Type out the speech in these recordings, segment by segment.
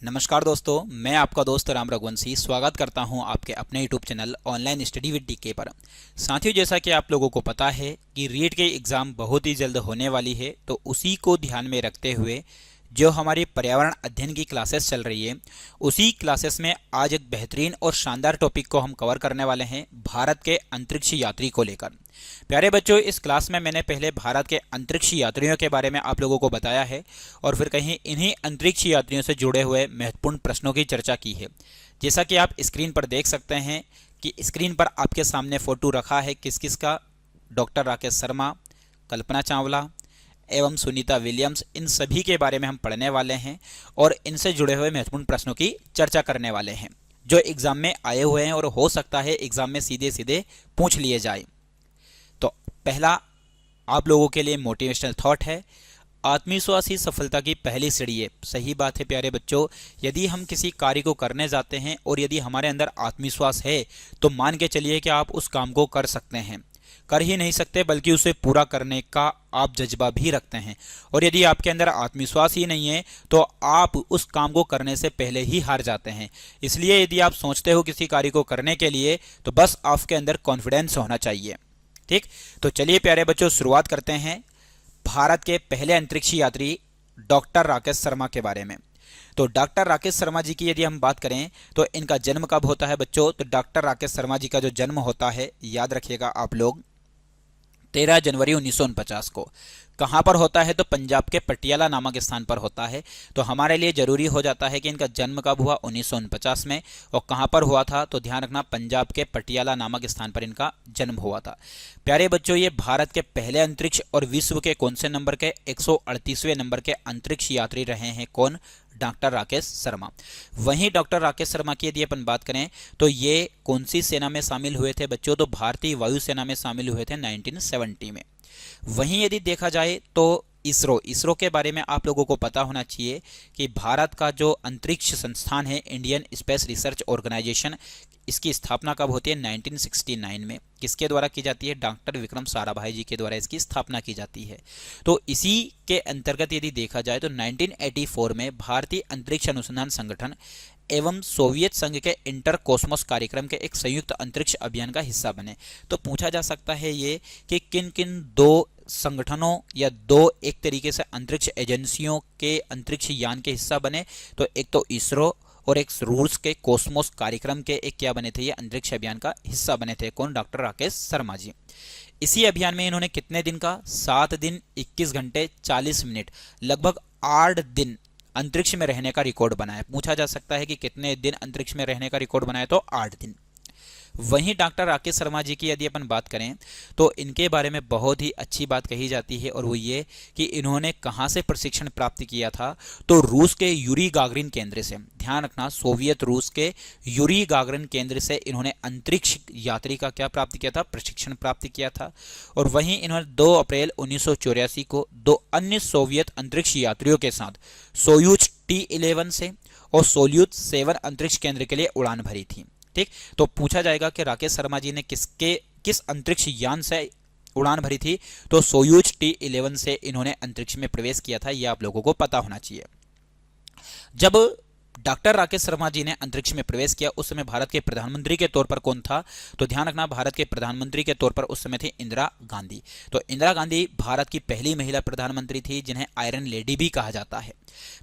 नमस्कार दोस्तों, मैं आपका दोस्त राम रघुवंशी स्वागत करता हूं आपके अपने YouTube channel online study with DK पर। साथियों, जैसा कि आप लोगों को पता है कि रीट के एग्ज़ाम बहुत ही जल्द होने वाली है, तो उसी को ध्यान में रखते हुए जो हमारी पर्यावरण अध्ययन की क्लासेस चल रही है, उसी क्लासेस में आज एक बेहतरीन और शानदार टॉपिक को हम कवर करने वाले हैं, भारत के अंतरिक्ष यात्री को लेकर। प्यारे बच्चों, इस क्लास में मैंने पहले भारत के अंतरिक्ष यात्रियों के बारे में आप लोगों को बताया है और फिर कहीं इन्हीं अंतरिक्ष यात्रियों से जुड़े हुए महत्वपूर्ण प्रश्नों की चर्चा की है। जैसा कि आप स्क्रीन पर देख सकते हैं कि स्क्रीन पर आपके सामने फोटो रखा है किस किस का, डॉक्टर राकेश शर्मा, कल्पना चावला एवं सुनीता विलियम्स। इन सभी के बारे में हम पढ़ने वाले हैं और इनसे जुड़े हुए महत्वपूर्ण प्रश्नों की चर्चा करने वाले हैं जो एग्जाम में आए हुए हैं और हो सकता है एग्जाम में सीधे सीधे पूछ लिए जाए। तो पहला आप लोगों के लिए मोटिवेशनल थॉट है, आत्मविश्वास ही सफलता की पहली सीढ़ी है। सही बात है प्यारे बच्चों, यदि हम किसी कार्य को करने जाते हैं और यदि हमारे अंदर आत्मविश्वास है तो मान के चलिए कि आप उस काम को कर सकते हैं, कर ही नहीं सकते बल्कि उसे पूरा करने का आप जज्बा भी रखते हैं। और यदि आपके अंदर आत्मविश्वास ही नहीं है तो आप उस काम को करने से पहले ही हार जाते हैं। इसलिए यदि आप सोचते हो किसी कार्य को करने के लिए तो बस आपके अंदर कॉन्फिडेंस होना चाहिए। ठीक, तो चलिए प्यारे बच्चों शुरुआत करते हैं भारत के पहले अंतरिक्ष यात्री डॉक्टर राकेश शर्मा के बारे में। तो डॉक्टर राकेश शर्मा जी की यदि हम बात करें तो इनका जन्म कब होता है बच्चों? तो डॉक्टर राकेश शर्मा जी का जो जन्म होता है, याद रखिएगा आप लोग, 13 जनवरी 1949 को। कहाँ पर होता है? तो पंजाब के पटियाला नामक स्थान पर होता है। तो हमारे लिए जरूरी हो जाता है कि इनका जन्म कब हुआ? 1949 में। और कहाँ पर हुआ था? तो ध्यान रखना, पंजाब के पटियाला नामक स्थान पर इनका जन्म हुआ था। प्यारे बच्चों, ये भारत के पहले अंतरिक्ष और विश्व के कौन से नंबर के? 138वें नंबर के अंतरिक्ष यात्री रहे हैं। कौन? डॉक्टर राकेश शर्मा। वहीं डॉक्टर राकेश शर्मा की यदि अपन बात करें तो ये कौन सी सेना में शामिल हुए थे बच्चों? तो भारतीय वायुसेना में शामिल हुए थे 1970 में। वहीं यदि देखा जाए तो इसरो के बारे में आप लोगों को पता होना चाहिए कि भारत का जो अंतरिक्ष संस्थान है, इंडियन स्पेस रिसर्च ऑर्गेनाइजेशन, इसकी स्थापना कब होती है? 1969 में। किसके द्वारा की जाती है? डॉक्टर विक्रम साराभाई जी के द्वारा इसकी स्थापना की जाती है। तो इसी के अंतर्गत यदि देखा जाए तो 1984 में भारतीय अंतरिक्ष अनुसंधान संगठन एवं सोवियत संघ के इंटर कॉस्मोस कार्यक्रम के एक संयुक्त अंतरिक्ष अभियान का हिस्सा बने। तो पूछा जा सकता है ये कि किन किन दो संगठनों या दो एक तरीके से अंतरिक्ष एजेंसियों के अंतरिक्ष यान के हिस्सा बने? तो एक तो इसरो और एक रूस के कॉस्मोस कार्यक्रम के एक क्या बने थे? ये अंतरिक्ष अभियान का हिस्सा बने थे। कौन? डॉक्टर राकेश शर्मा जी। इसी अभियान में इन्होंने कितने दिन का? 7 दिन 21 घंटे 40 मिनट, लगभग 8 दिन अंतरिक्ष में रहने का रिकॉर्ड बनाया। पूछा जा सकता है कि कितने दिन अंतरिक्ष में रहने का रिकॉर्ड बनाया? तो 8 दिन। वहीं डॉक्टर राकेश शर्मा जी की यदि अपन बात करें तो इनके बारे में बहुत ही अच्छी बात कही जाती है और वो ये कि इन्होंने कहाँ से प्रशिक्षण प्राप्त किया था? तो रूस के यूरी गागरिन केंद्र से। ध्यान रखना, सोवियत रूस के यूरी गागरिन केंद्र से इन्होंने अंतरिक्ष यात्री का क्या प्राप्त किया था? प्रशिक्षण प्राप्त किया था। और वहीं इन्होंने 2 अप्रैल 1984 को 2 अन्य सोवियत अंतरिक्ष यात्रियों के साथ सोयूज T11 से और सोयूज 7 अंतरिक्ष केंद्र के लिए उड़ान भरी थी। ठीक, तो पूछा जाएगा कि राकेश शर्मा जी ने किस अंतरिक्ष यान से उड़ान भरी थी? तो सोयूज T11 से इन्होंने अंतरिक्ष में प्रवेश किया था। यह आप लोगों को पता होना चाहिए। जब डॉक्टर राकेश शर्मा जी ने अंतरिक्ष में प्रवेश किया उस समय भारत के प्रधानमंत्री के तौर पर कौन था? तो ध्यान रखना, भारत के प्रधानमंत्री के तौर पर उस समय थी इंदिरा गांधी। तो इंदिरा गांधी भारत की पहली महिला प्रधानमंत्री थी जिन्हें आयरन लेडी भी कहा जाता है।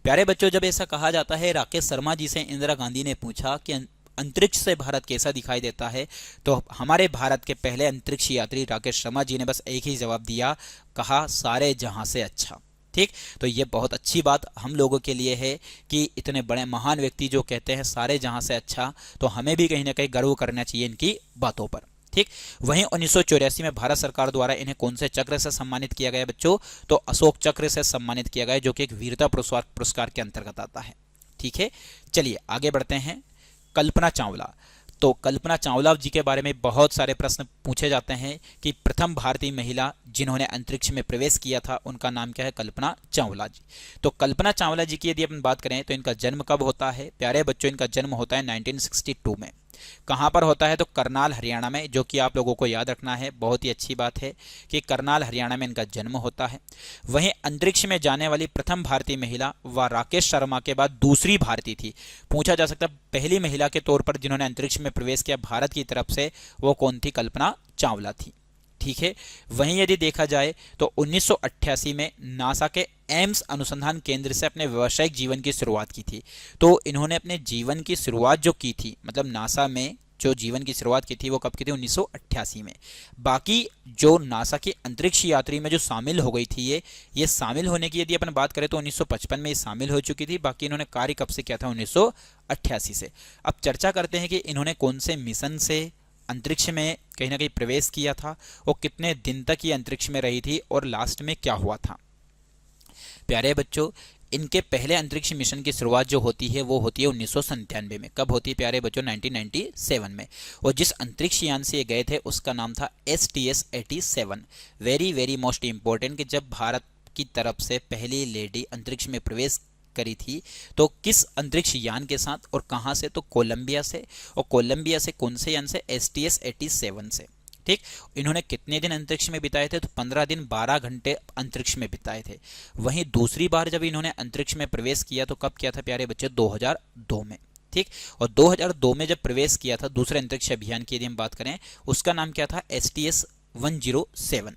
प्यारे बच्चों, जब ऐसा कहा जाता है, राकेश शर्मा जी से इंदिरा गांधी ने पूछा कि अंतरिक्ष से भारत कैसा दिखाई देता है, तो हमारे भारत के पहले अंतरिक्ष यात्री राकेश शर्मा जी ने बस एक ही जवाब दिया, कहा सारे जहां से अच्छा। ठीक, तो ये बहुत अच्छी बात हम लोगों के लिए है कि इतने बड़े महान व्यक्ति जो कहते हैं सारे जहां से अच्छा, तो हमें भी कहीं ना कहीं गर्व करना चाहिए इनकी बातों पर। ठीक, वहीं 1984 में भारत सरकार द्वारा इन्हें कौन से चक्र से सम्मानित किया गया बच्चों? तो अशोक चक्र से सम्मानित किया गया, जो कि एक वीरता पुरस्कार के अंतर्गत आता है। ठीक है, चलिए आगे बढ़ते हैं। कल्पना चावला। तो कल्पना चावला जी के बारे में बहुत सारे प्रश्न पूछे जाते हैं कि प्रथम भारतीय महिला जिन्होंने अंतरिक्ष में प्रवेश किया था उनका नाम क्या है? कल्पना चावला जी। तो कल्पना चावला जी की यदि अपन बात करें तो इनका जन्म कब होता है? प्यारे बच्चों, इनका जन्म होता है 1962 में। कहाँ पर होता है? तो करनाल हरियाणा में, जो कि आप लोगों को याद रखना है, बहुत ही अच्छी बात है कि करनाल हरियाणा में इनका जन्म होता है। वहीं अंतरिक्ष में जाने वाली प्रथम भारतीय महिला व राकेश शर्मा के बाद दूसरी भारतीय थी। पूछा जा सकता है पहली महिला के तौर पर जिन्होंने अंतरिक्ष में प्रवेश किया भारत की तरफ से, वो कौन थी? कल्पना चावला थी। ठीक है। वहीं यदि देखा जाए तो 1988 में नासा के एम्स अनुसंधान केंद्र से अपने व्यावसायिक जीवन की शुरुआत की थी। तो इन्होंने अपने जीवन की शुरुआत जो की थी, मतलब नासा में जो जीवन की शुरुआत की थी वो कब की थी? 1988 में। बाकी जो नासा की अंतरिक्ष यात्री में जो शामिल हो गई थी, ये शामिल होने की यदि अपन बात करें तो 1955 में ये शामिल हो चुकी थी। बाकी इन्होंने कार्य कब से किया था? 1988 से। अब चर्चा करते हैं कि इन्होंने कौन से मिशन से अंतरिक्ष में कहीं ना कहीं प्रवेश किया था, वो कितने दिन तक ये अंतरिक्ष में रही थी और लास्ट में क्या हुआ था। प्यारे बच्चों, इनके पहले अंतरिक्ष मिशन की शुरुआत जो होती है वो होती है 1997 में। कब होती है प्यारे बच्चों? 1997 में। और जिस अंतरिक्ष यान से ये गए थे उसका नाम था STS-87। Very very most important कि जब भारत की तरफ से पहली लेडी अंतरिक्ष में प्रवेश करी थी तो किस अंतरिक्ष यान के साथ और कहां से? तो कोलंबिया से। और कोलंबिया से कौन से यान से? STS-87 से। ठीक। इन्होंने कितने दिन अंतरिक्ष में बिताए थे? तो 15 दिन 12 घंटे अंतरिक्ष में बिताए थे। वहीं दूसरी बार जब इन्होंने अंतरिक्ष में प्रवेश किया तो कब किया था प्यारे बच्चे? 2002 में। ठीक। और 2002 में जब प्रवेश किया था दूसरे अंतरिक्ष अभियान की यदि हम बात करें, उसका नाम क्या था? STS-107।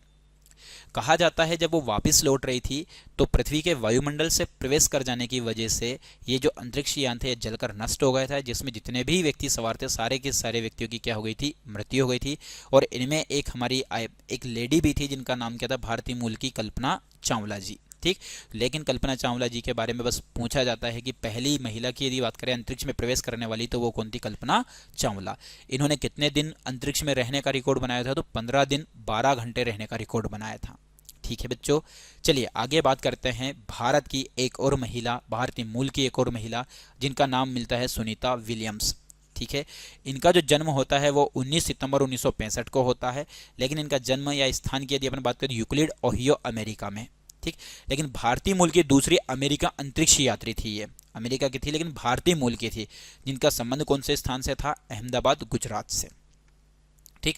कहा जाता है जब वो वापस लौट रही थी तो पृथ्वी के वायुमंडल से प्रवेश कर जाने की वजह से ये जो अंतरिक्ष यान थे जलकर नष्ट हो गया था, जिसमें जितने भी व्यक्ति सवार थे सारे के सारे व्यक्तियों की क्या हो गई थी? मृत्यु हो गई थी। और इनमें एक हमारी एक लेडी भी थी जिनका नाम क्या था? भारतीय मूल की कल्पना चावला जी। ठीक। लेकिन कल्पना चावला जी के बारे में बस पूछा जाता है कि पहली महिला की यदि बात करें अंतरिक्ष में प्रवेश करने वाली तो वो कौन थी? कल्पना चावला। इन्होंने कितने दिन अंतरिक्ष में रहने का रिकॉर्ड बनाया था? तो 15 दिन 12 घंटे रहने का रिकॉर्ड बनाया था। ठीक है बच्चों, चलिए आगे बात करते हैं भारत की एक और महिला, भारतीय मूल की एक और महिला जिनका नाम मिलता है सुनीता विलियम्स। ठीक है। इनका जो जन्म होता है वो 19 सितंबर 1965 को होता है। लेकिन इनका जन्म या स्थान की यदि अपन बात करें यूक्लिड ओहियो अमेरिका में। ठीक। लेकिन भारतीय मूल की दूसरी अमेरिका अंतरिक्ष यात्री थी। ये अमेरिका की थी लेकिन भारतीय मूल की थी, जिनका संबंध कौन से स्थान से था? अहमदाबाद गुजरात से। ठीक।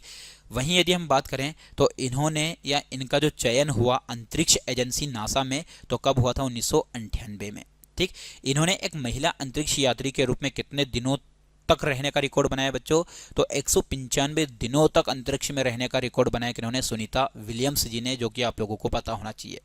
वहीं यदि हम बात करें तो इन्होंने या इनका जो चयन हुआ अंतरिक्ष एजेंसी नासा में तो कब हुआ था? 1998 में। ठीक। इन्होंने एक महिला अंतरिक्ष यात्री के रूप में कितने दिनों तक रहने का रिकॉर्ड बनाया बच्चों? तो 195 दिनों तक अंतरिक्ष में रहने का रिकॉर्ड बनाया किन्होंने? सुनीता विलियम्स जी ने, जो कि आप लोगों को पता होना चाहिए।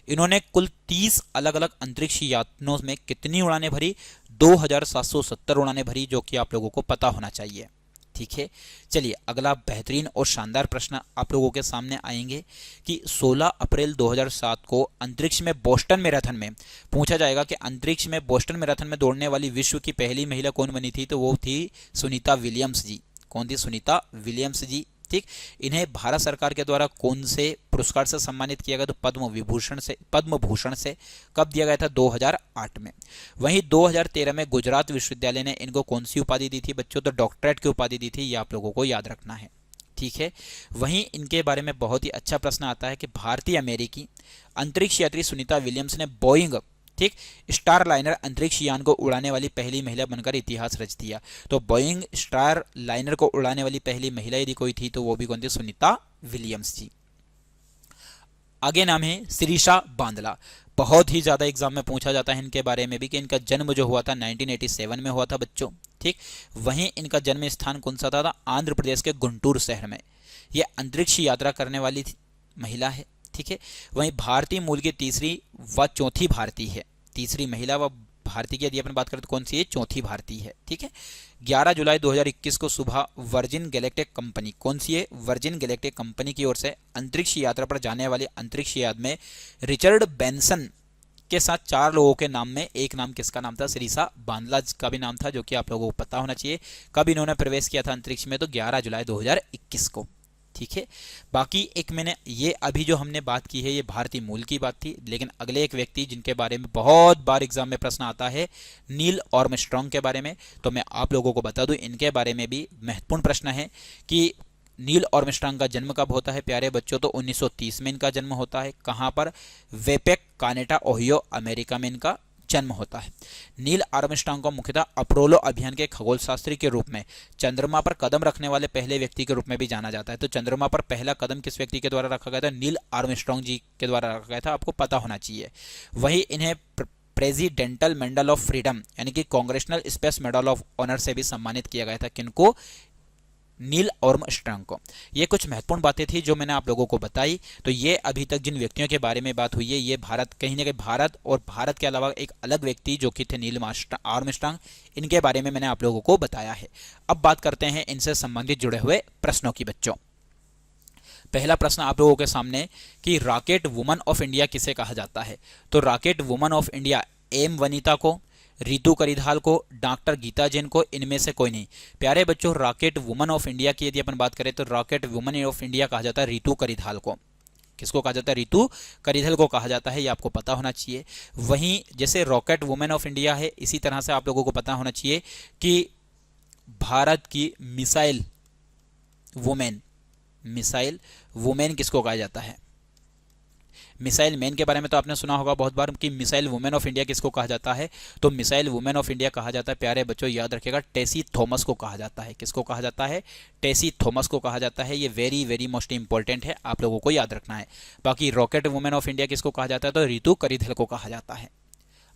इन्होंने कुल 30 अलग अलग अंतरिक्ष यानों में कितनी उड़ानें भरी? 2770 उड़ानें भरी, जो कि आप लोगों को पता होना चाहिए। ठीक है। चलिए अगला बेहतरीन और शानदार प्रश्न आप लोगों के सामने आएंगे कि 16 अप्रैल 2007 को अंतरिक्ष में बोस्टन मैराथन में पूछा जाएगा कि अंतरिक्ष में बोस्टन मैराथन में दौड़ने वाली विश्व की पहली महिला कौन बनी थी? तो वो थी सुनीता विलियम्स जी। कौन थी? सुनीता विलियम्स जी। ठीक। इन्हें भारत सरकार के द्वारा कौन से पुरस्कार से सम्मानित किया गया? तो पद्म भूषण से। कब दिया गया था? 2008 में। वहीं 2013 में गुजरात विश्वविद्यालय ने इनको कौन सी उपाधि दी थी बच्चों? तो डॉक्टरेट की उपाधि दी थी। ये आप लोगों को याद रखना है। ठीक है। वहीं इनके बारे में बहुत ही अच्छा प्रश्न आता है कि भारतीय अमेरिकी अंतरिक्ष यात्री सुनीता विलियम्स ने बोइंग, ठीक, स्टार लाइनर अंतरिक्ष यान को उड़ाने वाली पहली महिला बनकर इतिहास रच दिया। तो बोइंग स्टार लाइनर को उड़ाने वाली पहली महिला यदि कोई थी तो वो भी कौन थी? सुनीता विलियम्स जी। आगे नाम है शिरीषा बांदला। बहुत ही ज्यादा एग्जाम में पूछा जाता है इनके बारे में भी कि इनका जन्म जो हुआ था 1987 में हुआ था बच्चों। ठीक। वहीं इनका जन्म स्थान कौन सा था? आंध्र प्रदेश के गुंटूर शहर में। यह अंतरिक्ष यात्रा करने वाली महिला है। ठीक है। वहीं भारतीय मूल की तीसरी व चौथी भारतीय है। तीसरी महिला व भारतीय की यदि अपन बात करें तो कौन सी है? चौथी भारतीय है। ठीक है। 11 जुलाई 2021 को सुबह वर्जिन गैलेक्टिक कंपनी, कौन सी है? वर्जिन गैलेक्टिक कंपनी की ओर से अंतरिक्ष यात्रा पर जाने वाले अंतरिक्ष यान में रिचर्ड बेंसन के साथ 4 लोगों के नाम में एक नाम किसका नाम था? शिरीषा बांदला का भी नाम था, जो कि आप लोगों को पता होना चाहिए। कब इन्होंने प्रवेश किया था अंतरिक्ष में? तो 11 जुलाई 2021 को। ठीक है। बाकी एक मैंने ये अभी जो हमने बात की है ये भारतीय मूल की बात थी, लेकिन अगले एक व्यक्ति जिनके बारे में बहुत बार एग्जाम में प्रश्न आता है नील आर्मस्ट्रांग के बारे में, तो मैं आप लोगों को बता दूं इनके बारे में भी महत्वपूर्ण प्रश्न है कि नील आर्मस्ट्रांग का जन्म कब होता है प्यारे बच्चों? तो 1930 में इनका जन्म होता है। कहां पर? वेपेक कानेटा ओहियो अमेरिका में इनका जन्म होता है। नील आर्मस्ट्रांग को मुख्यतः अपोलो अभियान के खगोलशास्त्री के रूप में चंद्रमा पर कदम रखने वाले पहले व्यक्ति के रूप में भी जाना जाता है। तो चंद्रमा पर पहला कदम किस व्यक्ति के द्वारा रखा गया था? नील आर्मस्ट्रांग जी के द्वारा रखा गया था, आपको पता होना चाहिए। वही इन्हें प्रेसिडेंटल मेडल ऑफ फ्रीडम यानी कि Congressional Space Medal of Honor से भी सम्मानित किया गया था। किनको? नील आर्मस्ट्रांग को। ये कुछ महत्वपूर्ण बातें थी जो मैंने आप लोगों को बताई। तो ये अभी तक जिन व्यक्तियों के बारे में बात हुई है, ये भारत, कहीं ना कहीं भारत और भारत के अलावा एक अलग व्यक्ति जो कि थे नील आर्मस्ट्रांग, इनके बारे में मैंने आप लोगों को बताया है। अब बात करते हैं इनसे संबंधित जुड़े हुए प्रश्नों की बच्चों। पहला प्रश्न आप लोगों के सामने कि रॉकेट वुमन ऑफ इंडिया किसे कहा जाता है? तो rocket woman of India M Vanitha को, रितु करिधाल को, डॉक्टर गीता जैन को, इनमें से कोई नहीं। प्यारे बच्चों, रॉकेट वुमन ऑफ इंडिया की यदि अपन बात करें तो रॉकेट वुमन ऑफ इंडिया कहा जाता है रितु करिधाल को। किसको कहा जाता है? रितु करिधाल को कहा जाता है, ये आपको पता होना चाहिए। वहीं जैसे रॉकेट वुमेन ऑफ इंडिया है, इसी तरह से आप लोगों को पता होना चाहिए कि भारत की मिसाइल वुमेन किसको कहा जाता है? मिसाइल मैन के बारे में तो आपने सुना होगा बहुत बार कि मिसाइल वुमेन ऑफ इंडिया किसको कहा जाता है? तो मिसाइल वुमेन ऑफ इंडिया कहा जाता है, प्यारे बच्चों याद रखिएगा, टेसी थॉमस को कहा जाता है। किसको कहा जाता है? टेसी थॉमस को कहा जाता है। ये वेरी वेरी मोस्ट इंपॉर्टेंट है, आप लोगों को याद रखना है। बाकी रॉकेट वुमेन ऑफ इंडिया किसको कहा जाता है? तो रितु करिधाल को कहा जाता है।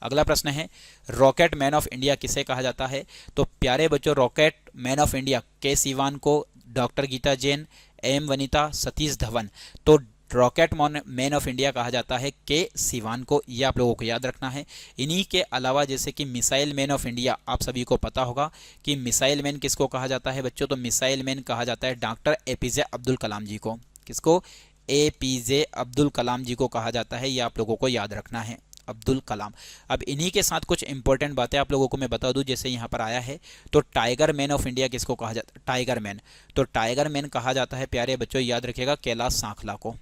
अगला प्रश्न है रॉकेट मैन ऑफ इंडिया किसे कहा जाता है? तो प्यारे बच्चों, रॉकेट मैन ऑफ इंडिया के सिवान को, डॉक्टर गीता जैन, एम वनिता, सतीश धवन। तो रॉकेट मैन ऑफ इंडिया कहा जाता है के सिवान को, ये आप लोगों को याद रखना है। इन्हीं के अलावा जैसे कि मिसाइल मैन ऑफ इंडिया, आप सभी को पता होगा कि मिसाइल मैन किसको कहा जाता है बच्चों? तो मिसाइल मैन कहा जाता है डॉक्टर एपीजे अब्दुल कलाम जी को। किसको? एपीजे अब्दुल कलाम जी को कहा जाता है, ये आप लोगों को याद रखना है, अब्दुल कलाम। अब इन्हीं के साथ कुछ इंपॉर्टेंट बातें आप लोगों को मैं बता दूं, जैसे यहाँ पर आया है तो टाइगर मैन ऑफ इंडिया किसको कहा जाता है? Tiger man. तो टाइगर मैन कहा जाता है, प्यारे बच्चों याद रखिएगा, कैलाश सांखला को।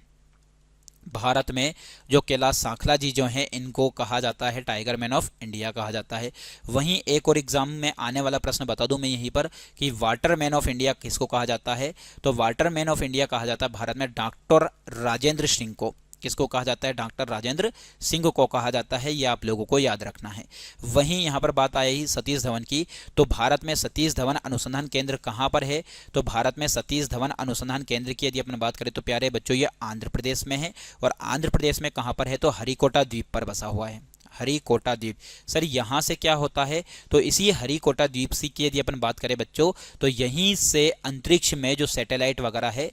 भारत में जो कैलाश सांखला जी जो हैं, इनको कहा जाता है टाइगर मैन ऑफ इंडिया कहा जाता है। वहीं एक और एग्जाम में आने वाला प्रश्न बता दूं मैं यहीं पर कि वाटर मैन ऑफ इंडिया किसको कहा जाता है? तो वाटर मैन ऑफ इंडिया कहा जाता है भारत में डॉक्टर राजेंद्र सिंह को। किसको कहा जाता है? डॉक्टर राजेंद्र सिंह को कहा जाता है, ये आप लोगों को याद रखना है। वहीं यहाँ पर बात आई सतीश धवन की, तो भारत में सतीश धवन अनुसंधान केंद्र कहाँ पर है? तो भारत में सतीश धवन अनुसंधान केंद्र की यदि अपन बात करें तो प्यारे बच्चों ये आंध्र प्रदेश में है। और आंध्र प्रदेश में कहाँ पर है? तो हरिकोटा द्वीप पर बसा हुआ है, हरिकोटा द्वीप। सर यहाँ से क्या होता है? तो इसी हरिकोटा द्वीप से की यदि अपन बात करें बच्चों, तो यहीं से अंतरिक्ष में जो सैटेलाइट वगैरह है,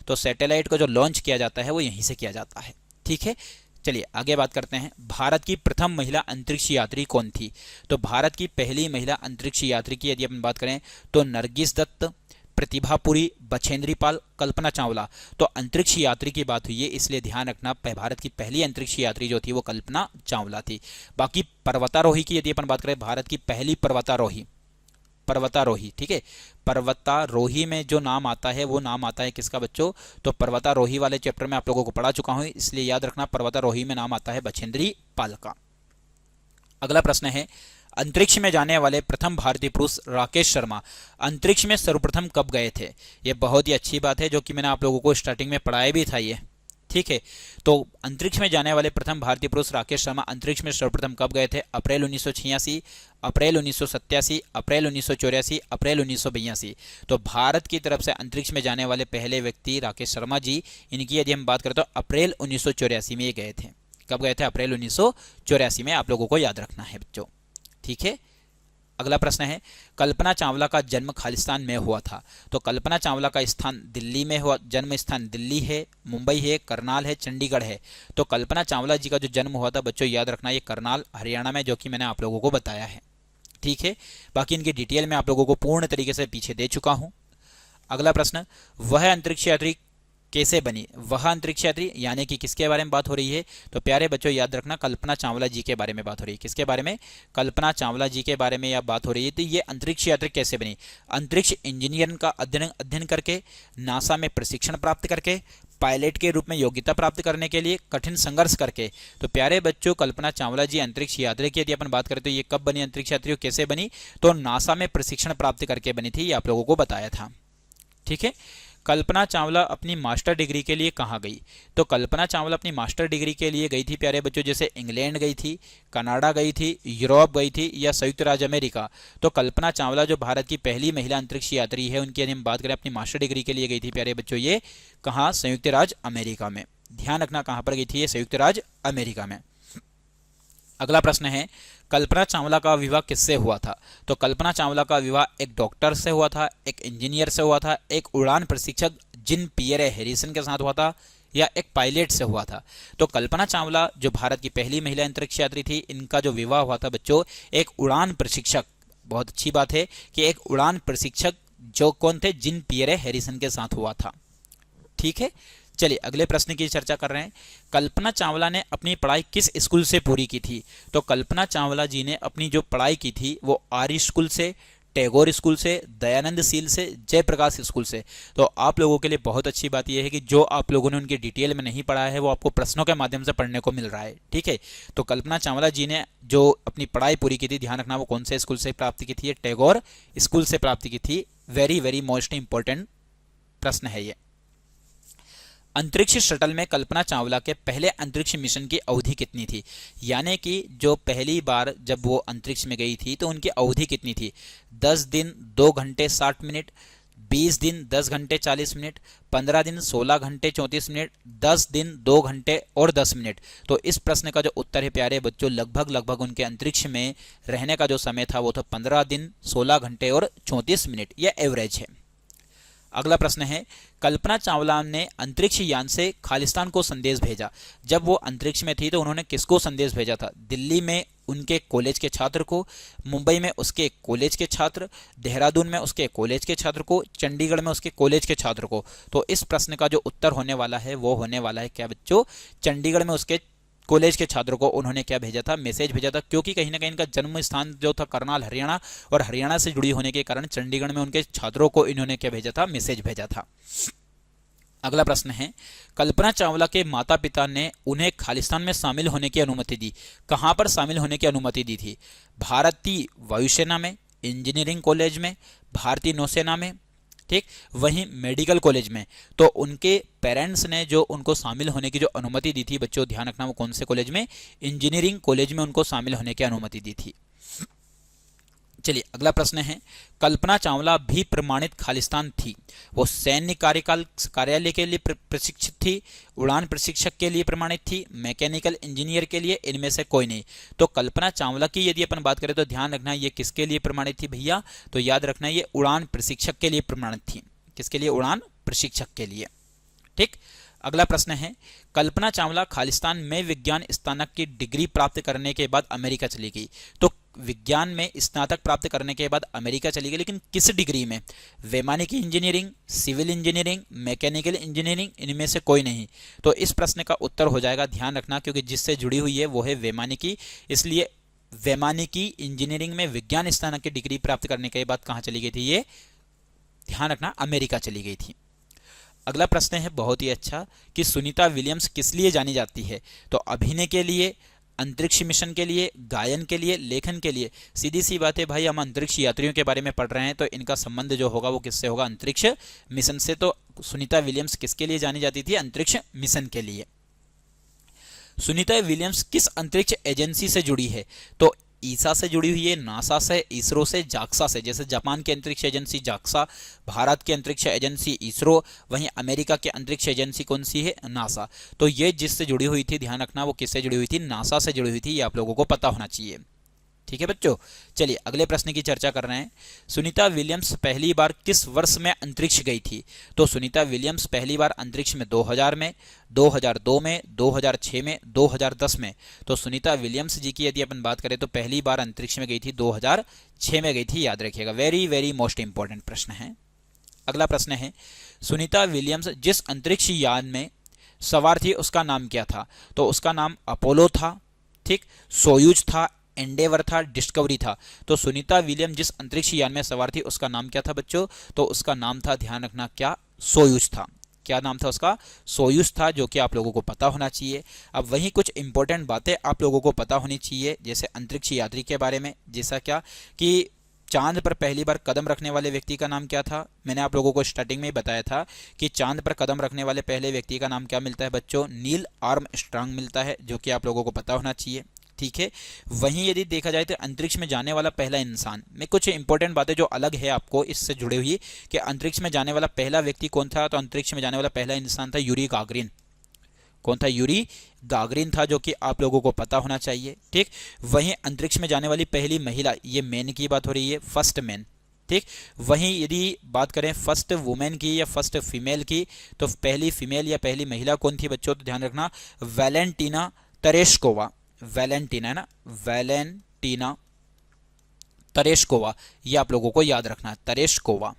तो सैटेलाइट को जो लॉन्च किया जाता है वो यहीं से किया जाता है। ठीक है, चलिए आगे बात करते हैं। भारत की प्रथम महिला अंतरिक्ष यात्री कौन थी? तो भारत की पहली महिला अंतरिक्ष यात्री की यदि अपन बात करें तो नरगिस दत्त, प्रतिभा पुरी, बछेंद्री पाल, कल्पना चावला। तो अंतरिक्ष यात्री की बात हुई है, इसलिए ध्यान रखना भारत की पहली अंतरिक्ष यात्री जो थी वो कल्पना चावला थी। बाकी पर्वतारोही की यदि अपन बात करें, भारत की पहली पर्वतारोही, ठीक है, पर्वतारोही में जो नाम आता है वो नाम आता है किसका बच्चों? तो पर्वतारोही वाले चैप्टर में आप लोगों को पढ़ा चुका हूं, इसलिए याद रखना पर्वतारोही में नाम आता है बछेंद्री पाल का। अगला प्रश्न है अंतरिक्ष में जाने वाले प्रथम भारतीय पुरुष राकेश शर्मा अंतरिक्ष में सर्वप्रथम कब गए थे? ये बहुत ही अच्छी बात है जो कि मैंने आप लोगों को स्टार्टिंग में पढ़ाया भी था ये, ठीक है। तो अंतरिक्ष में जाने वाले प्रथम भारतीय पुरुष राकेश शर्मा अंतरिक्ष में सर्वप्रथम कब गए थे? अप्रैल 1986, अप्रैल 1987, अप्रैल 1984, अप्रैल 1982। तो भारत की तरफ से अंतरिक्ष में जाने वाले पहले व्यक्ति राकेश शर्मा जी, इनकी यदि हम बात करें तो अप्रैल 1984 में ये गए थे। कब गए थे? अप्रैल 1984 में, आप लोगों को याद रखना है बच्चों, ठीक है। अगला प्रश्न है कल्पना चावला का जन्म खालिस्तान में हुआ था। तो कल्पना चावला का स्थान दिल्ली में हुआ, जन्म स्थान दिल्ली है, मुंबई है, करनाल है, चंडीगढ़ है। तो कल्पना चावला जी का जो जन्म हुआ था बच्चों याद रखना ये करनाल हरियाणा में, जो कि मैंने आप लोगों को बताया है, ठीक है। बाकी इनकी डिटेल में आप लोगों को पूर्ण तरीके से पीछे दे चुका हूं। अगला प्रश्न, वह अंतरिक्ष यात्री कैसे बनी? वह अंतरिक्ष यात्री यानी कि किसके बारे में बात हो रही है? तो प्यारे बच्चों याद रखना कल्पना चावला जी के बारे में बात हो रही है। किसके बारे में? कल्पना चावला जी के बारे में यह बात हो रही है। तो ये अंतरिक्ष यात्री कैसे बनी? अंतरिक्ष इंजीनियर का अध्ययन करके, नासा में प्रशिक्षण प्राप्त करके, पायलट के रूप में योग्यता प्राप्त करने के लिए कठिन संघर्ष करके। तो प्यारे बच्चों कल्पना चावला जी अंतरिक्ष यात्री की यदि अपन बात करें तो ये कब बनी अंतरिक्ष यात्री, कैसे बनी? तो नासा में प्रशिक्षण प्राप्त करके बनी थी, ये आप लोगों को बताया था, ठीक है। कल्पना चावला अपनी मास्टर डिग्री के लिए कहाँ गई? तो कल्पना चावला अपनी मास्टर डिग्री के लिए गई थी प्यारे बच्चों, जैसे इंग्लैंड गई थी, कनाडा गई थी, यूरोप गई थी या संयुक्त राज्य अमेरिका। तो कल्पना चावला जो भारत की पहली महिला अंतरिक्ष यात्री है, उनकी यदि हम बात करें अपनी मास्टर डिग्री के लिए गई थी प्यारे बच्चों, ये कहाँ? संयुक्त राज्य अमेरिका में। ध्यान रखना कहाँ पर गई थी ये? संयुक्त राज्य अमेरिका में। अगला प्रश्न है, कल्पना चावला का विवाह किससे हुआ था? तो कल्पना चावला का विवाह एक डॉक्टर से हुआ था, एक इंजीनियर से हुआ था, एक उड़ान प्रशिक्षक जिन पियरे हैरिसन के साथ हुआ था, या एक पायलट से हुआ था। तो कल्पना चावला जो भारत की पहली महिला अंतरिक्ष यात्री थी, इनका जो विवाह हुआ था बच्चों एक उड़ान प्रशिक्षक, बहुत अच्छी बात है कि एक उड़ान प्रशिक्षक जो कौन थे? जिन पियरे हैरिसन के साथ हुआ था। ठीक है, चलिए अगले प्रश्न की चर्चा कर रहे हैं। कल्पना चावला ने अपनी पढ़ाई किस स्कूल से पूरी की थी? तो कल्पना चावला जी ने अपनी जो पढ़ाई की थी वो आर्य स्कूल से, टैगोर स्कूल से, दयानंद शील से, जयप्रकाश स्कूल से। तो आप लोगों के लिए बहुत अच्छी बात यह है कि जो आप लोगों ने उनकी डिटेल में नहीं पढ़ा है वो आपको प्रश्नों के माध्यम से पढ़ने को मिल रहा है। ठीक है, तो कल्पना चावला जी ने जो अपनी पढ़ाई पूरी की थी, ध्यान रखना वो कौन से स्कूल से प्राप्त की थी? टैगोर स्कूल से प्राप्त की थी। वेरी वेरी मोस्ट इंपॉर्टेंट प्रश्न है ये। अंतरिक्ष शटल में कल्पना चावला के पहले अंतरिक्ष मिशन की अवधि कितनी थी? यानी कि जो पहली बार जब वो अंतरिक्ष में गई थी तो उनकी अवधि कितनी थी? 10 दिन 2 घंटे 60 मिनट, 20 दिन 10 घंटे 40 मिनट, 15 दिन 16 घंटे 34 मिनट, 10 दिन 2 घंटे और 10 मिनट। तो इस प्रश्न का जो उत्तर है प्यारे बच्चों, लगभग उनके अंतरिक्ष में रहने का जो समय था वो था 15 दिन 16 घंटे और 34 मिनट। यह एवरेज है। अगला प्रश्न है, कल्पना चावला ने अंतरिक्ष यान से खालिस्तान को संदेश भेजा। जब वो अंतरिक्ष में थी तो उन्होंने किसको संदेश भेजा था? दिल्ली में उनके कॉलेज के छात्र को, मुंबई में उसके कॉलेज के छात्र, देहरादून में उसके कॉलेज के छात्र को, चंडीगढ़ में उसके कॉलेज के छात्र को। तो इस प्रश्न का जो उत्तर होने वाला है वो होने वाला है क्या बच्चों? चंडीगढ़ में उसके कॉलेज के छात्रों को उन्होंने क्या भेजा था? मैसेज भेजा था, क्योंकि कहीं ना कहीं इनका जन्म स्थान जो था करनाल हरियाणा, और हरियाणा से जुड़ी होने के कारण चंडीगढ़ में उनके छात्रों को इन्होंने क्या भेजा था? मैसेज भेजा था। अगला प्रश्न है, कल्पना चावला के माता पिता ने उन्हें खालिस्तान में शामिल होने की अनुमति दी। कहां पर शामिल होने की अनुमति दी थी? भारतीय वायुसेना में, इंजीनियरिंग कॉलेज में, भारतीय नौसेना में, ठीक, वहीं मेडिकल कॉलेज में। तो उनके पेरेंट्स ने जो उनको शामिल होने की जो अनुमति दी थी बच्चों, ध्यान रखना वो कौन से कॉलेज में? इंजीनियरिंग कॉलेज में उनको शामिल होने की अनुमति दी थी। चलिए अगला प्रश्न है, कल्पना चावला भी प्रमाणित खालिस्तान थी। वो सैन्य कार्यालय के लिए प्रशिक्षित थी, उड़ान प्रशिक्षक के लिए प्रमाणित थी, मैकेनिकल इंजीनियर के लिए, इनमें से कोई नहीं। तो कल्पना चावला की यदि अपन बात करें तो ध्यान रखना ये किसके लिए प्रमाणित थी भैया? तो याद रखना ये उड़ान प्रशिक्षक के लिए प्रमाणित थी। किसके लिए? उड़ान प्रशिक्षक के लिए। ठीक, अगला प्रश्न है, कल्पना चावला खालिस्तान में विज्ञान स्नातक की डिग्री प्राप्त करने के बाद अमेरिका चली गई। तो विज्ञान में स्नातक प्राप्त करने के बाद अमेरिका चली गई, लेकिन किस डिग्री में? वैमानिकी engineering, civil engineering, mechanical engineering, इनमें से कोई नहीं। तो इस प्रश्न का उत्तर हो जाएगा, ध्यान रखना, क्योंकि जिससे जुड़ी हुई है वो है वैमानिकी, इसलिए वैमानिकी इंजीनियरिंग में विज्ञान स्नातक की डिग्री प्राप्त करने के बाद कहाँ चली गई थी ये? ध्यान रखना, अमेरिका चली गई थी। अगला प्रश्न है बहुत ही अच्छा, कि सुनीता विलियम्स किस लिए जानी जाती है? तो अभिनय के लिए, अंतरिक्ष मिशन के लिए, गायन के लिए, लेखन के लिए। सीधी सी बात है भाई, हम अंतरिक्ष यात्रियों के बारे में पढ़ रहे हैं तो इनका संबंध जो होगा वो किससे होगा? अंतरिक्ष मिशन से। तो सुनीता विलियम्स किसके लिए जानी जाती थी? अंतरिक्ष मिशन के लिए। सुनीता विलियम्स किस अंतरिक्ष एजेंसी से जुड़ी है? तो ईसा से जुड़ी हुई है, नासा से, इसरो से, जाक्सा से। जैसे जापान की अंतरिक्ष एजेंसी जाक्सा, भारत की अंतरिक्ष एजेंसी इसरो, वहीं अमेरिका की अंतरिक्ष एजेंसी कौन सी है? नासा। तो ये जिससे जुड़ी हुई थी, ध्यान रखना वो किससे जुड़ी हुई थी? नासा से जुड़ी हुई थी। ये आप लोगों को पता होना चाहिए। ठीक है बच्चों, चलिए अगले प्रश्न की चर्चा कर रहे हैं। सुनीता विलियम्स पहली बार किस वर्ष में अंतरिक्ष गई थी? तो सुनीता विलियम्स पहली बार अंतरिक्ष में 2000 में, 2002 में, 2006 में, 2010 में। तो सुनीता विलियम्स जी की यदि अपन बात करें तो पहली बार अंतरिक्ष में गई थी 2006 में गई थी, याद रखिएगा। वेरी वेरी मोस्ट इंपॉर्टेंट प्रश्न है। अगला प्रश्न है, सुनीता विलियम्स जिस अंतरिक्ष यान में सवार थी उसका नाम क्या था? तो उसका नाम अपोलो था, ठीक, सोयूज था, एंडेवर था, डिस्कवरी था। तो सुनीता विलियम जिस अंतरिक्ष यान में सवार थी उसका नाम क्या था बच्चों? तो उसका नाम था, ध्यान रखना, क्या? सोयूज था। क्या नाम था उसका? सोयूज था, जो कि आप लोगों को पता होना चाहिए। अब वहीं कुछ इंपॉर्टेंट बातें आप लोगों को पता होनी चाहिए, जैसे अंतरिक्ष यात्री के बारे में, जैसा क्या कि चांद पर पहली बार कदम रखने वाले व्यक्ति का नाम क्या था? मैंने आप लोगों को स्टार्टिंग में ही बताया था कि चांद पर कदम रखने वाले पहले व्यक्ति का नाम क्या मिलता है बच्चों? नील आर्मस्ट्रांग मिलता है, जो कि आप लोगों को पता होना चाहिए। ठीक है, वहीं यदि देखा जाए तो अंतरिक्ष में जाने वाला पहला इंसान में कुछ इंपॉर्टेंट बातें जो अलग है आपको इससे जुड़ी हुई कि अंतरिक्ष में जाने वाला पहला व्यक्ति कौन था? तो अंतरिक्ष में जाने वाला पहला इंसान था यूरी गागरिन। कौन था? यूरी गागरिन था, जो कि आप लोगों को पता होना चाहिए। ठीक, वहीं अंतरिक्ष में जाने वाली पहली महिला, ये मैन की बात हो रही है, फर्स्ट मैन। ठीक, वहीं यदि बात करें फर्स्ट वुमेन की या फर्स्ट फीमेल की, तो पहली फीमेल या पहली महिला कौन थी बच्चों? तो ध्यान रखना, वैलेंटीना तेरेस्कोवा। वैलेंटीना है ना, वैलेंटीना तेरेस्कोवा, ये आप लोगों को याद रखना, तेरेस्कोवा।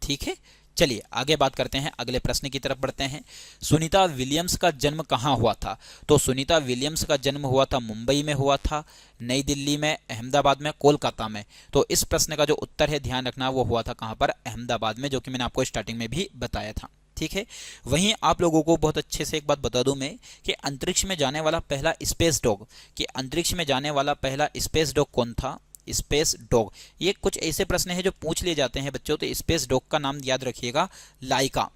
ठीक है, चलिए आगे बात करते हैं, अगले प्रश्न की तरफ बढ़ते हैं। सुनीता विलियम्स का जन्म कहाँ हुआ था? तो सुनीता विलियम्स का जन्म हुआ था मुंबई में हुआ था, नई दिल्ली में, अहमदाबाद में, कोलकाता में। तो इस प्रश्न का जो उत्तर है ध्यान रखना, वो हुआ था कहाँ पर? अहमदाबाद में, जो कि मैंने आपको स्टार्टिंग में भी बताया था। ठीक है, वहीं आप लोगों को बहुत अच्छे से एक बात बता दूं मैं कि अंतरिक्ष में जाने वाला पहला स्पेस डॉग, कि अंतरिक्ष में जाने वाला पहला स्पेस डॉग कौन था? Space dog. ये कुछ ऐसे प्रश्न हैं जो पूछ लिए जाते हैं बच्चों, तो स्पेस डॉग का नाम याद रखिएगा, लाइका।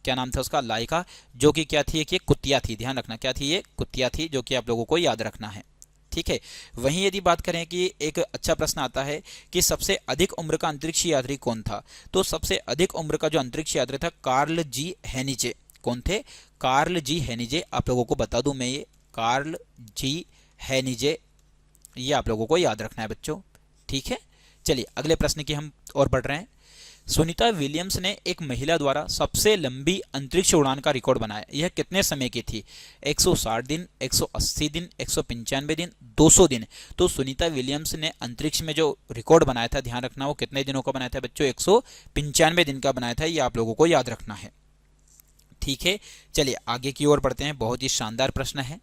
क्या नाम था उसका? लाइका, जो कि क्या थी? कि कुतिया थी। ध्यान रखना, क्या थी? ये कुतिया थी, जो कि आप लोगों को याद रखना है। ठीक है, वहीं यदि बात करें कि एक अच्छा प्रश्न आता है कि सबसे अधिक उम्र का अंतरिक्ष यात्री कौन था? तो सबसे अधिक उम्र का जो अंतरिक्ष यात्री था, कार्ल जी हेनिजे। कौन थे? कार्ल जी हेनिजे। आप लोगों को बता दूं मैं, ये कार्ल जी हेनिजे, ये आप लोगों को याद रखना है बच्चों। ठीक है, चलिए अगले प्रश्न की हम और बढ़ रहे हैं। सुनीता विलियम्स ने एक महिला द्वारा सबसे लंबी अंतरिक्ष उड़ान का रिकॉर्ड बनाया। यह कितने समय की थी? 160 दिन, 180 दिन, 195 दिन, 200 दिन। तो सुनीता विलियम्स ने अंतरिक्ष में जो रिकॉर्ड बनाया था, ध्यान रखना, वो कितने दिनों का बनाया था बच्चों? 195 दिन का बनाया था, ये आप लोगों को याद रखना है। ठीक है, चलिए आगे की ओर बढ़ते हैं, बहुत ही शानदार प्रश्न है।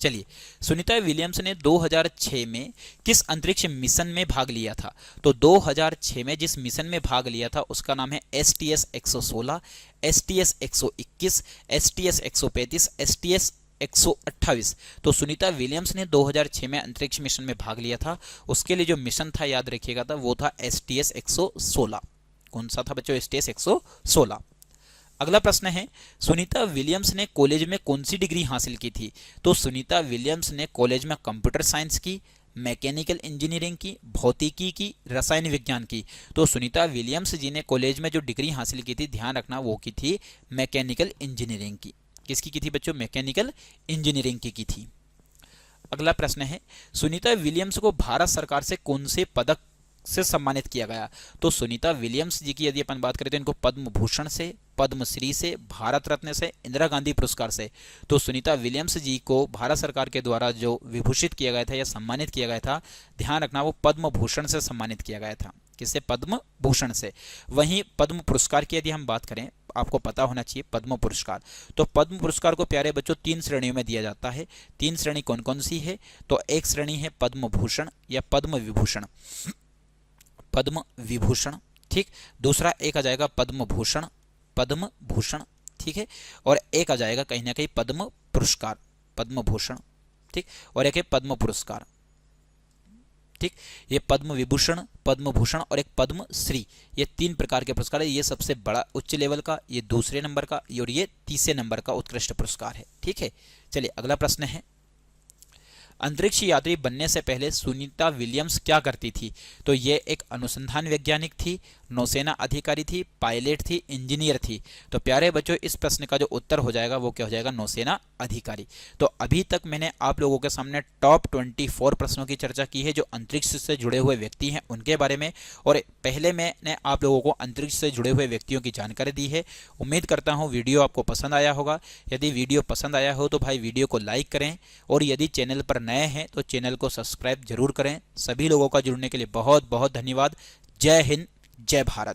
चलिए, सुनीता विलियम्स ने 2006 में किस अंतरिक्ष मिशन में भाग लिया था? तो 2006 में जिस मिशन में भाग लिया था उसका नाम है STS 116, STS 121, STS 135, STS 128। तो सुनीता विलियम्स ने 2006 में अंतरिक्ष मिशन में भाग लिया था, उसके लिए जो मिशन था याद रखिएगा था, वो था STS 116। कौन सा था बच्चों? STS 116। अगला प्रश्न है, सुनीता विलियम्स ने कॉलेज में कौन सी डिग्री हासिल की थी? तो सुनीता विलियम्स ने कॉलेज में कंप्यूटर साइंस की, मैकेनिकल इंजीनियरिंग की, भौतिकी की, रसायन विज्ञान की। तो सुनीता विलियम्स जी ने कॉलेज में जो डिग्री हासिल की थी, ध्यान रखना, वो की थी मैकेनिकल इंजीनियरिंग की। किसकी की थी बच्चों? मैकेनिकल इंजीनियरिंग की थी। अगला प्रश्न है, सुनीता विलियम्स को भारत सरकार से कौन से पदक से सम्मानित किया गया? तो सुनीता विलियम्स जी की यदि अपन बात करें तो इनको पद्म भूषण से, पद्मश्री से, भारत रत्न से, इंदिरा गांधी पुरस्कार से। तो सुनीता विलियम्स जी को भारत सरकार के द्वारा जो विभूषित किया गया था या सम्मानित किया गया था, ध्यान रखना, वो पद्म भूषण से सम्मानित किया गया था। किससे? पद्म भूषण से। वहीं पद्म पुरस्कार की यदि हम बात करें, आपको पता होना चाहिए पद्म पुरस्कार। तो पद्म पुरस्कार को प्यारे बच्चों 3 श्रेणियों में दिया जाता है। 3 श्रेणी कौन कौन सी है? तो एक श्रेणी है पद्म भूषण या पद्म विभूषण, पद्म विभूषण। ठीक, दूसरा एक आ जाएगा पद्म भूषण, पद्म भूषण। ठीक है, और एक आ जाएगा कहीं ना कहीं पद्म पुरस्कार, पद्म भूषण। ठीक, और एक है पद्म पुरस्कार। ठीक, ये पद्म विभूषण, पद्म भूषण और एक पद्म श्री, ये 3 प्रकार के पुरस्कार है। ये सबसे बड़ा उच्च लेवल का, ये दूसरे नंबर का, और ये तीसरे नंबर का उत्कृष्ट पुरस्कार है। ठीक है, चलिए अगला प्रश्न है, अंतरिक्ष यात्री बनने से पहले सुनीता विलियम्स क्या करती थी? तो ये एक अनुसंधान वैज्ञानिक थी, नौसेना अधिकारी थी, पायलट थी, इंजीनियर थी। तो प्यारे बच्चों, इस प्रश्न का जो उत्तर हो जाएगा वो क्या हो जाएगा? नौसेना अधिकारी। तो अभी तक मैंने आप लोगों के सामने टॉप 24 प्रश्नों की चर्चा की है जो अंतरिक्ष से जुड़े हुए व्यक्ति हैं उनके बारे में, और पहले मैंने आप लोगों को अंतरिक्ष से जुड़े हुए व्यक्तियों की जानकारी दी है। उम्मीद करता हूँ वीडियो आपको पसंद आया होगा। यदि वीडियो पसंद आया हो तो भाई वीडियो को लाइक करें, और यदि चैनल पर नए हैं तो चैनल को सब्सक्राइब जरूर करें। सभी लोगों का जुड़ने के लिए बहुत बहुत धन्यवाद। जय हिंद, जय भारत।